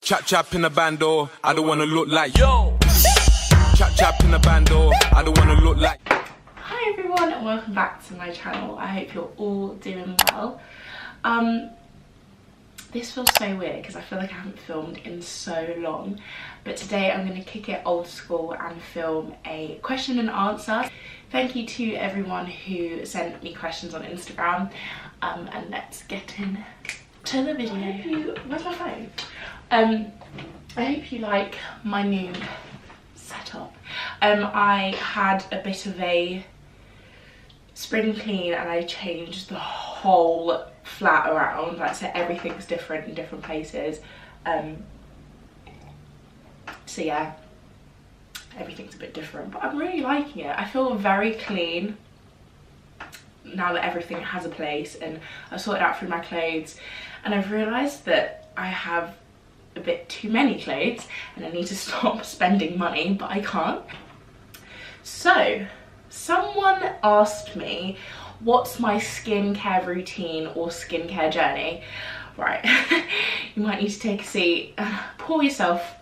Chap chap in the bando, I don't wanna look like yo. Chap chap in the bando, I don't wanna look like. Hi everyone and welcome back to my channel. I hope you're all doing well. This feels so weird because I feel like I haven't filmed in so long, but today I'm going to kick it old school and film a question and answer. Thank you to everyone who sent me questions on Instagram, and let's get into the video. Where's my phone? I hope you like my new setup. I had a bit of a spring clean and I changed the whole flat around, like, so everything's different in different places. So yeah, everything's a bit different, but I'm really liking it. I feel very clean now that everything has a place, and I sorted out through my clothes, and I've realised that I have a bit too many clothes and I need to stop spending money, but I can't. So someone asked me what's my skincare routine or skincare journey. Right, you might need to take a seat, pour yourself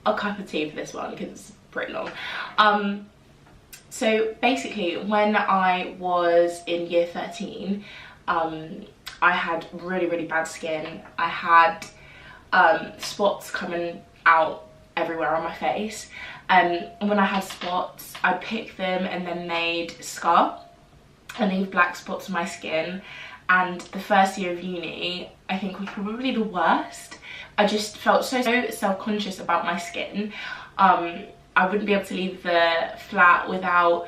a cup of tea for this one because it's pretty long. So basically when I was in year 13, I had really bad skin. I had spots coming out everywhere on my face, and when I had spots I picked them and then made scar and leave black spots on my skin. And the first year of uni I think was probably the worst. I just felt so self-conscious about my skin. I wouldn't be able to leave the flat without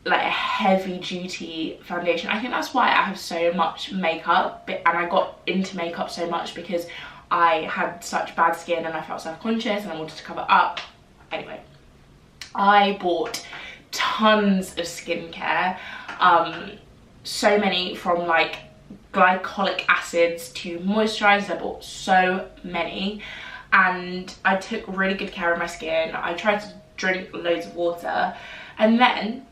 like a heavy duty foundation. I think that's why I have so much makeup, and I got into makeup so much because I had such bad skin and I felt self-conscious and I wanted to cover up. Anyway, I bought tons of skincare, so many, from like glycolic acids to moisturizers. I bought so many and I took really good care of my skin. I tried to drink loads of water, and then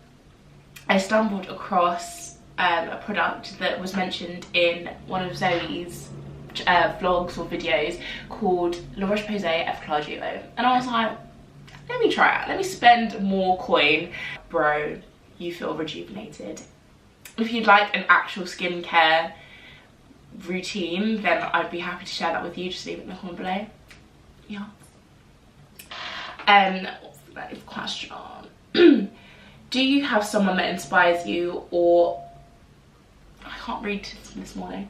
I stumbled across a product that was mentioned in one of Zoe's vlogs or videos called La Roche-Posay Effaclar Duo, and I was like, let me try it, let me spend more coin. Bro, you feel rejuvenated. If you'd like an actual skincare routine, then I'd be happy to share that with you. Just leave it in the comment below. Yeah. What's the next question? Do you have someone that inspires you, or I can't read this morning.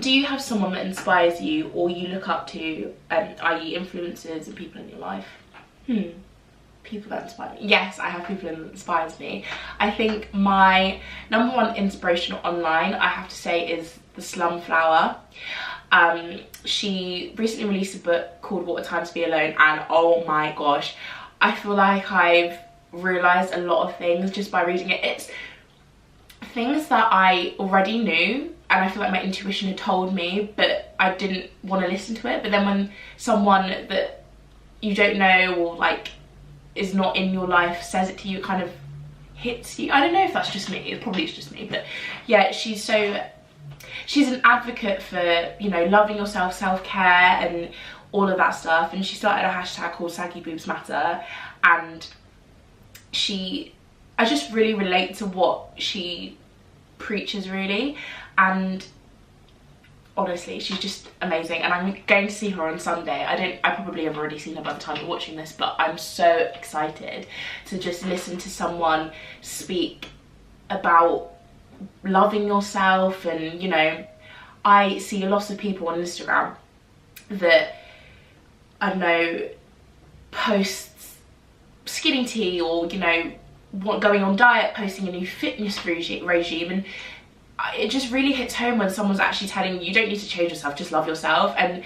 Do you have someone that inspires you or you look up to, i.e. influencers and people in your life? People that inspire me. Yes, I have people that inspires me. I think my number one inspiration online, I have to say, is the Slum Flower. She recently released a book called What a Time to Be Alone, and oh my gosh, I feel like I've realised a lot of things just by reading it. It's things that I already knew and I feel like my intuition had told me, but I didn't want to listen to it. But then when someone that you don't know or like is not in your life says it to you, it kind of hits you. I don't know if that's just me, it's probably just me, but yeah, she's an advocate for, you know, loving yourself, self-care and all of that stuff. And she started a hashtag called Saggy Boobs Matter, and I just really relate to what she preaches, really. And honestly, she's just amazing, and I'm going to see her on Sunday. I probably have already seen her by the time you're watching this, but I'm so excited to just listen to someone speak about loving yourself. And, you know, I see a lot of people on Instagram that, I don't know, posts skinny tea or, you know, going on diet, posting a new fitness regime, and it just really hits home when someone's actually telling you, you don't need to change yourself, just love yourself. And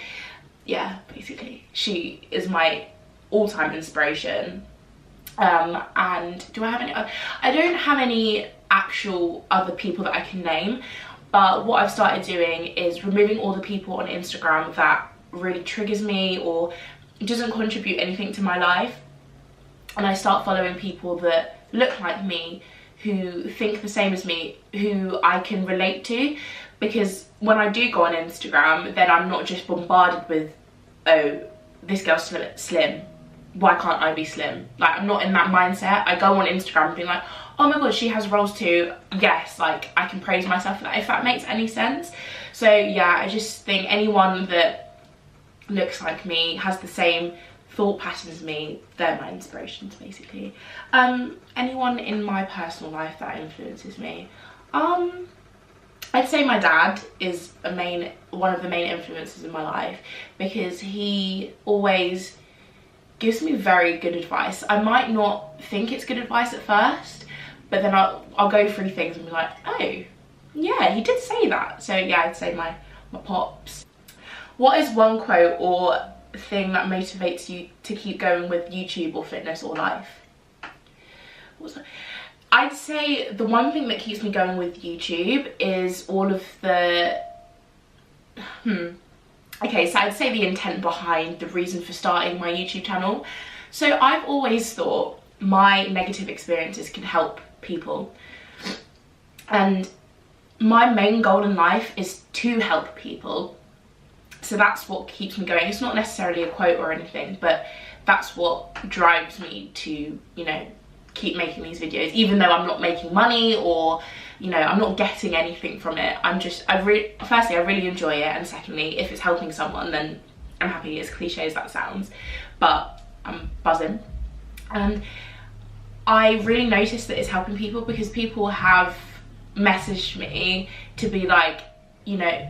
yeah, basically she is my all-time inspiration. And do I have any? I don't have any actual other people that I can name, but what I've started doing is removing all the people on Instagram that really triggers me or doesn't contribute anything to my life, and I start following people that look like me, who think the same as me, who I can relate to, because when I do go on Instagram, then I'm not just bombarded with, oh, this girl's slim, why can't I be slim? Like, I'm not in that mindset. I go on Instagram being like, oh my god, she has rolls too. Yes, like, I can praise myself for that, if that makes any sense. So yeah, I just think anyone that looks like me, has the same thought patterns as me, they're my inspirations, basically. Anyone in my personal life that influences me, I'd say my dad is one of the main influences in my life, because he always gives me very good advice. I might not think it's good advice at first, but then I'll go through things and be like, oh yeah, he did say that. So yeah, I'd say my pops. What is one quote or thing that motivates you to keep going with YouTube or fitness or life? What's that? I'd say the one thing that keeps me going with YouTube is all of the okay, so I'd say the intent behind the reason for starting my YouTube channel. So I've always thought my negative experiences can help people, and my main goal in life is to help people. So that's what keeps me going. It's not necessarily a quote or anything, but that's what drives me to, you know, keep making these videos, even though I'm not making money, or, you know, I'm not getting anything from it. Firstly, I really enjoy it, and secondly, if it's helping someone, then I'm happy, as cliche as that sounds, but I'm buzzing. And I really noticed that it's helping people, because people have messaged me to be like, you know,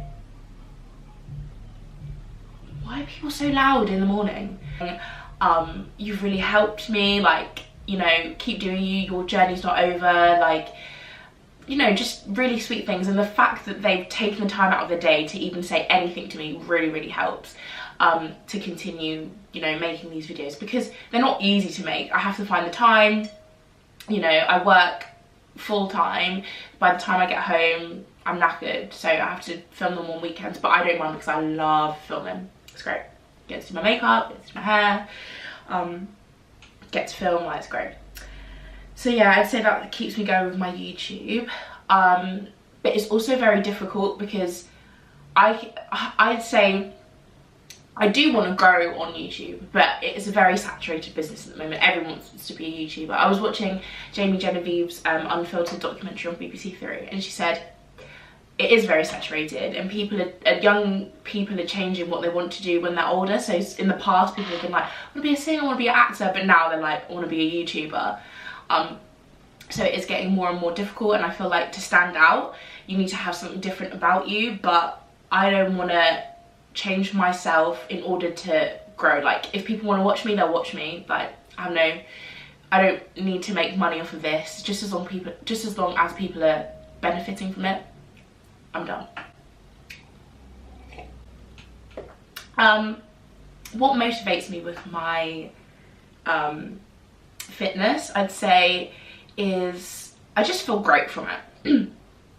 why are people so loud in the morning? You've really helped me, like, you know, keep doing you, your journey's not over, like, you know, just really sweet things. And the fact that they've taken the time out of the day to even say anything to me really helps to continue, you know, making these videos, because they're not easy to make. I have to find the time, you know, I work full time. By the time I get home, I'm knackered, so I have to film them on weekends, but I don't mind, because I love filming. It's great. Get to do my makeup, get to do my hair, get to film, like, it's great. So yeah, I'd say that keeps me going with my YouTube. But it's also very difficult, because I'd say I do want to grow on YouTube, but it is a very saturated business at the moment. Everyone wants to be a YouTuber. I was watching Jamie Genevieve's Unfiltered documentary on BBC Three, and she said it is very saturated, and young people are changing what they want to do when they're older. So in the past, people have been like, I want to be a singer, I want to be an actor, but now they're like, I want to be a YouTuber. So it is getting more and more difficult, and I feel like to stand out, you need to have something different about you, but I don't want to change myself in order to grow. Like, if people want to watch me, they'll watch me. Like, I don't need to make money off of this. Just as long as people are benefiting from it, I'm done. What motivates me with my fitness, I'd say, is I just feel great from it. And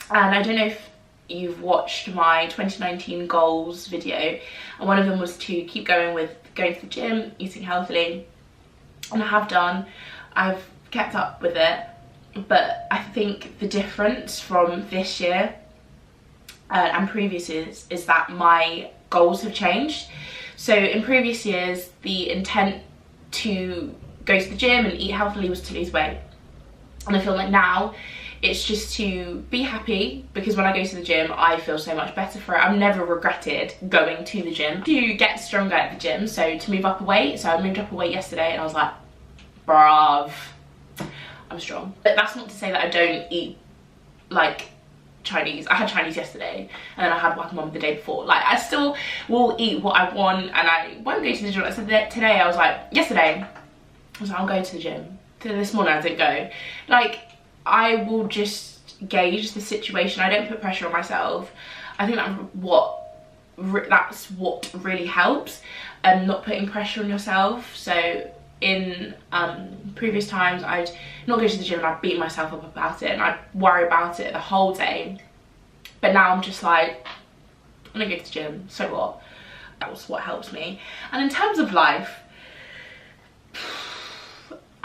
I don't know if you've watched my 2019 goals video, and one of them was to keep going with going to the gym, eating healthily, and I have done. I've kept up with it, but I think the difference from this year and previous years is that my goals have changed. So in previous years, the intent to go to the gym and eat healthily was to lose weight, and I feel like now it's just to be happy, because when I go to the gym, I feel so much better for it. I've never regretted going to the gym. To get stronger at the gym, so to move up a weight. So I moved up a weight yesterday, and I was like, bruv, I'm strong. But that's not to say that I don't eat, like, Chinese. I had Chinese yesterday, and then I had guacamole the day before. Like, I still will eat what I want, and I won't go to the gym. So today I was like, yesterday, I was like, I'll go to the gym. This morning I didn't go. Like, I will just gauge the situation. I don't put pressure on myself. I think that's what really helps, not putting pressure on yourself. So in previous times, I'd not go to the gym and I'd beat myself up about it, and I'd worry about it the whole day. But now I'm just like, I'm gonna go to the gym, so what? That was what helps me. And in terms of life,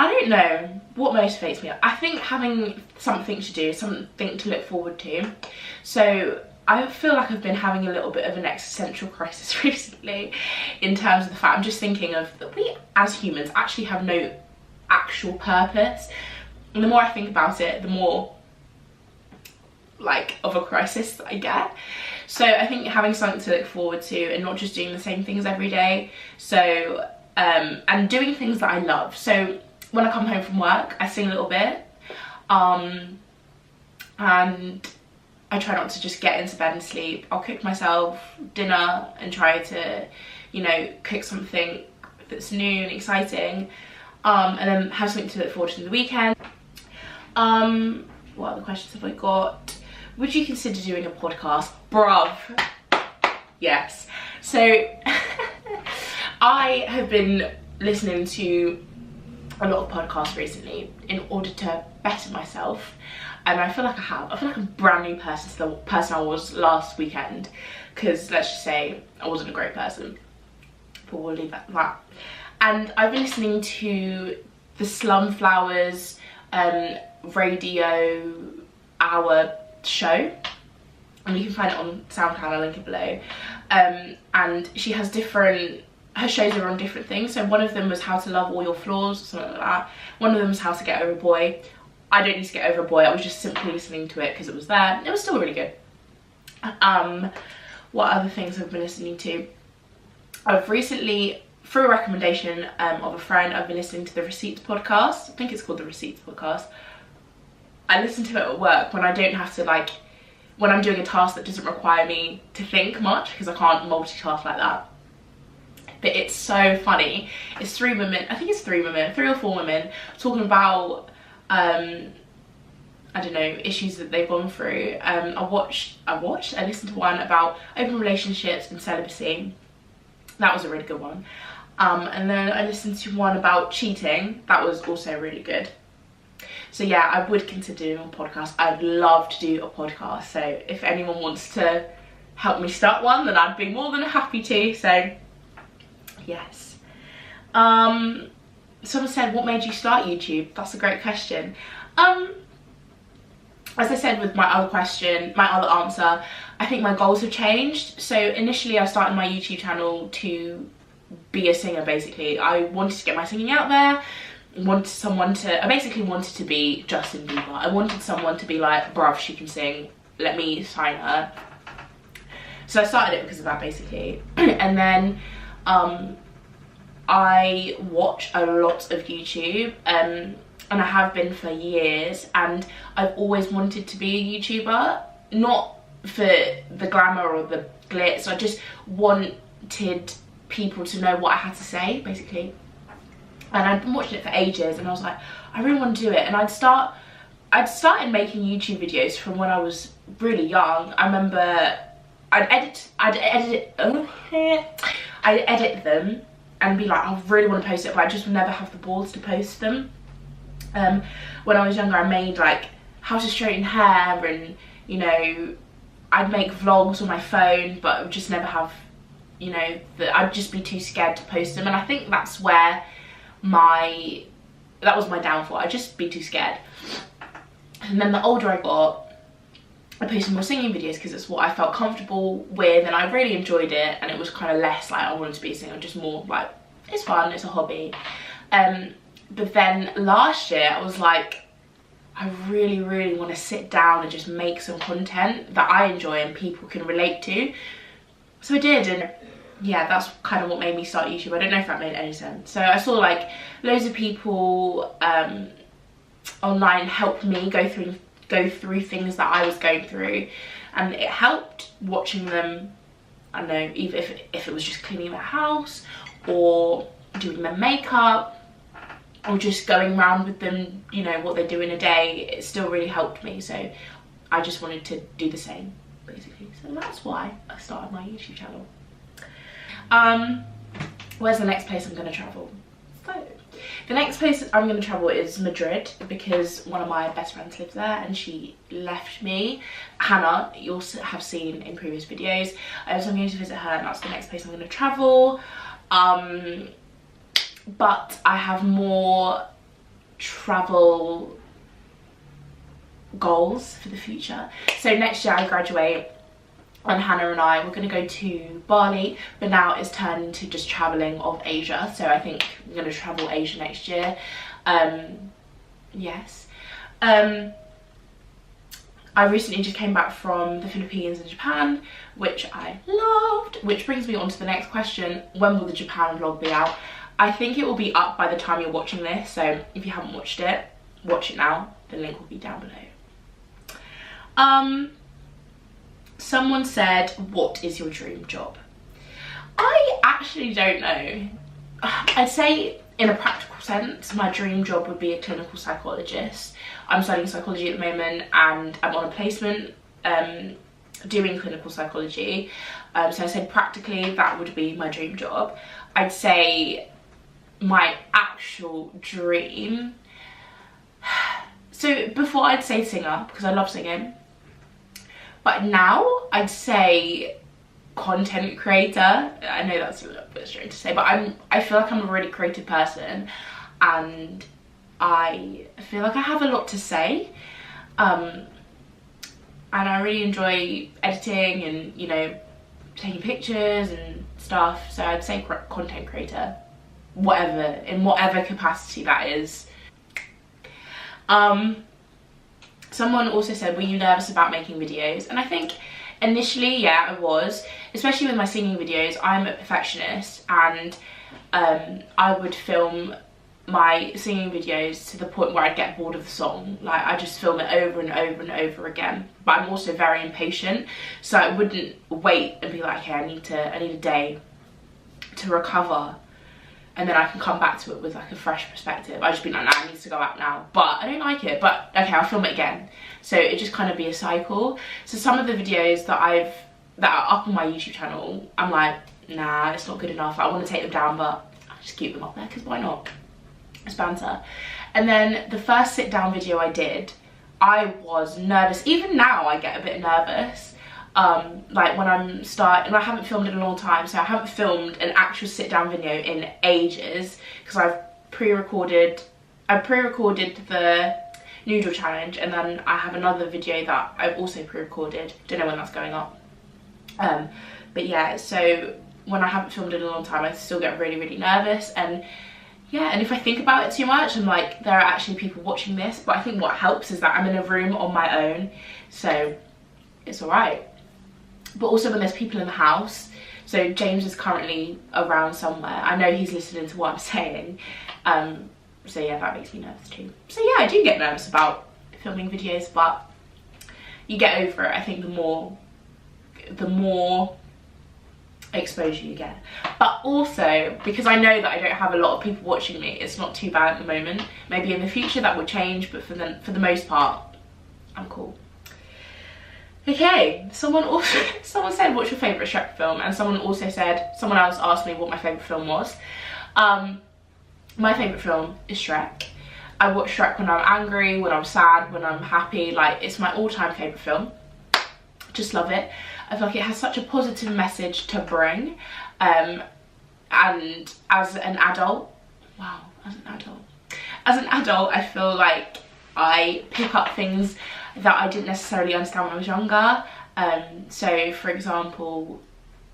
I don't know what motivates me. I think having something to do, something to look forward to. So I feel like I've been having a little bit of an existential crisis recently in terms of the fact I'm just thinking of that we as humans actually have no actual purpose. And the more I think about it, the more like of a crisis I get. So I think having something to look forward to and not just doing the same things every day. So and doing things that I love. So when I come home from work, I sing a little bit, and I try not to just get into bed and sleep. I'll cook myself dinner and try to, you know, cook something that's new and exciting, and then have something to look forward to in the weekend. What other questions have I got? Would you consider doing a podcast? Bruv. Yes. So I have been listening to a lot of podcasts recently in order to better myself, and I feel like I feel like a brand new person to the person I was last weekend, because let's just say I wasn't a great person, but we'll leave that at that. And I've been listening to the Slumflowers radio hour show, and you can find it on SoundCloud, I'll link it below. And she has her shows are on different things. So one of them was how to love all your flaws, or something like that. One of them was how to get over a boy. I don't need to get over a boy, I was just simply listening to it because it was there. It was still really good. What other things I've been listening to? I've recently, through a recommendation of a friend, I've been listening to the Receipts podcast. I think it's called the Receipts podcast. I listen to it at work when I don't have to, like, when I'm doing a task that doesn't require me to think much, because I can't multitask like that. But it's so funny. It's three women, I think it's three or four women, talking about, I don't know, issues that they've gone through. I listened to one about open relationships and celibacy. That was a really good one. And then I listened to one about cheating. That was also really good. So yeah, I would consider doing a podcast. I'd love to do a podcast. So if anyone wants to help me start one, then I'd be more than happy to. So yes. Someone said, what made you start YouTube? That's a great question. As I said with my other answer, I think my goals have changed. So initially I started my YouTube channel to be a singer, basically. I wanted to get my singing out there. I basically wanted to be Justin Bieber. I wanted someone to be like, bruv, she can sing, let me sign her. So I started it because of that, basically. And then I watch a lot of YouTube, and I have been for years, and I've always wanted to be a YouTuber, not for the glamour or the glitz. I just wanted people to know what I had to say, basically. And I'd been watching it for ages, and I was like, I really want to do it. And I'd started making YouTube videos from when I was really young. I remember I'd edit them and be like, I really want to post it, but I just would never have the balls to post them. When I was younger, I made like how to straighten hair, and you know, I'd make vlogs on my phone, but I would just never have, you know, I'd just be too scared to post them. And I think that's where that was my downfall. I'd just be too scared. And then the older I got, I posted more singing videos because it's what I felt comfortable with, and I really enjoyed it, and it was kind of less like I wanted to be a singer, just more like it's fun, it's a hobby. But then last year I was like, I really want to sit down and just make some content that I enjoy and people can relate to. So I did, and yeah, that's kind of what made me start YouTube. I don't know if that made any sense. So I saw like loads of people online help me go through things that I was going through, and it helped watching them. I don't know, even if it was just cleaning their house or doing their makeup or just going around with them, you know, what they do in a day, it still really helped me. So I just wanted to do the same, basically. So that's why I started my YouTube channel. Where's the next place I'm going to travel? So the next place I'm going to travel is Madrid, because one of my best friends lives there and she left me. Hannah, you'll have seen in previous videos. So I'm going to visit her, and that's the next place I'm going to travel. But I have more travel goals for the future. So next year I graduate, and Hannah and I were going to go to Bali, but now it's turned into just travelling of Asia. So I think we're going to travel Asia next year. Yes. I recently just came back from the Philippines and Japan, which I loved, which brings me on to the next question. When will the Japan vlog be out? I think it will be up by the time you're watching this, so if you haven't watched it, watch it now. The link will be down below. Someone said, what is your dream job? I actually don't know. I'd say in a practical sense, my dream job would be a clinical psychologist. I'm studying psychology at the moment and I'm on a placement doing clinical psychology. So I said practically that would be my dream job. I'd say my actual dream, so before I'd say singer because I love singing, but now I'd say content creator. I know that's a little bit strange to say, but I feel like I'm a really creative person and I feel like I have a lot to say, and I really enjoy editing and, you know, taking pictures and stuff. So I'd say content creator, in whatever capacity that is. Someone also said, were you nervous about making videos? And I think initially, yeah, I was, especially with my singing videos. I'm a perfectionist and I would film my singing videos to the point where I'd get bored of the song. Like, I just film it over and over and over again. But I'm also very impatient, so I wouldn't wait and be like, okay, I need a day to recover, and then I can come back to it with like a fresh perspective. I'd just be like, nah, it needs to go out now, but I don't like it, but okay, I'll film it again. So it just kind of be a cycle. So some of the videos that are up on my YouTube channel, I'm like, nah, it's not good enough. I want to take them down, but I just keep them up there because why not? It's banter. And then the first sit down video I did, I was nervous. Even now I get a bit nervous. Like when I'm starting, I haven't filmed in a long time, so I haven't filmed an actual sit down video in ages because I pre-recorded the noodle challenge, and then I have another video that I've also pre-recorded. Don't know when that's going up. But yeah, so when I haven't filmed in a long time, I still get really, really nervous. And yeah, and if I think about it too much, I'm like, there are actually people watching this, but I think what helps is that I'm in a room on my own, so it's all right. But also when there's people in the house, so James is currently around somewhere. I know he's listening to what I'm saying. So yeah, that makes me nervous too. So yeah, I do get nervous about filming videos, but you get over it. I think the more exposure you get. But also, because I know that I don't have a lot of people watching me, it's not too bad at the moment. Maybe in the future that will change, but for the most part, I'm cool. Okay, someone said, what's your favourite Shrek film? And someone else asked me what my favourite film was. My favourite film is Shrek. I watch Shrek when I'm angry, when I'm sad, when I'm happy. Like, it's my all-time favourite film. Just love it. I feel like it has such a positive message to bring. And as an adult, I feel like I pick up things that I didn't necessarily understand when I was younger. So for example,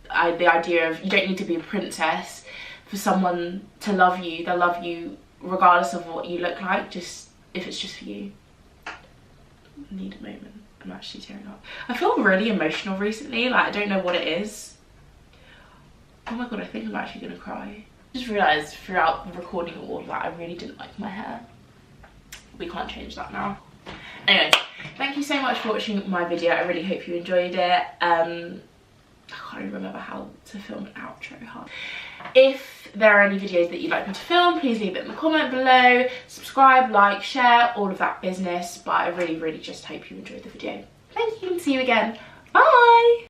the idea of you don't need to be a princess for someone to love you. They'll love you regardless of what you look like, just if it's just for you. I need a moment. I'm actually tearing up. I feel really emotional recently, like I don't know what it is. Oh my god, I think I'm actually gonna cry. I just realised throughout the recording of all of that, I really didn't like my hair. We can't change that now. Anyway, thank you so much for watching my video. I really hope you enjoyed it. I can't even remember how to film an outro. If there are any videos that you'd like me to film, please leave it in the comment below. Subscribe, like, share, all of that business. But I really, really just hope you enjoyed the video. Thank you and see you again. Bye!